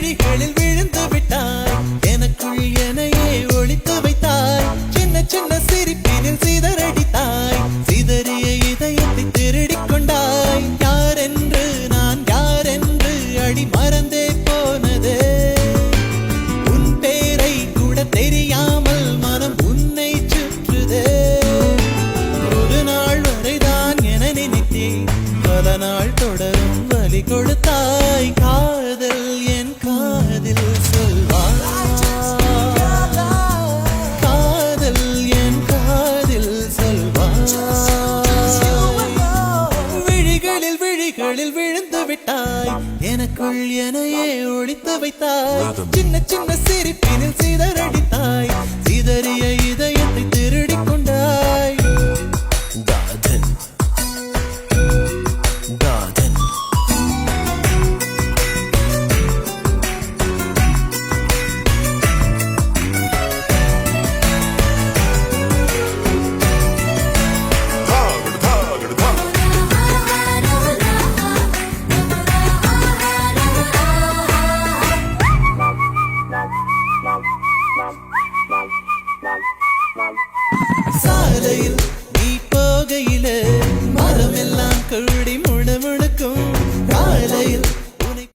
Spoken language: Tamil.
விழிகளில் விழுந்து விட்டாய் எனக்குள் எனையே ஒளித்து வைத்தாய் சின்ன சின்ன சிரிப்பினில் சிதறடித்தாய் சிதறிய இதயத்தை திருடிக் கொண்டாய் யாரென்று நான் யாரென்று அடி மறந்தே போனதே உன் பேரை கூட தெரியாமல் மனம் உன்னை சுற்றுதே ஒரு நாள் வரைதான் என நினைத்தேன் பல நாள் தொடரும் வலி கொடுத்தாய் காதல் என் காதில் சொல்வாய் காதல் என் காதில் சொல்வாய் விழிகளில் விழிகளில் விழுந்து விட்டாய் எனக்குள் எனையே ஒளித்து வைத்தாய் சின்ன சின்ன சிரிப்பினில் சிதறடித்தாய் சிதறிய இதயத்தை திருடிக் கொண்டாய் காதல் காதல் சாலையில்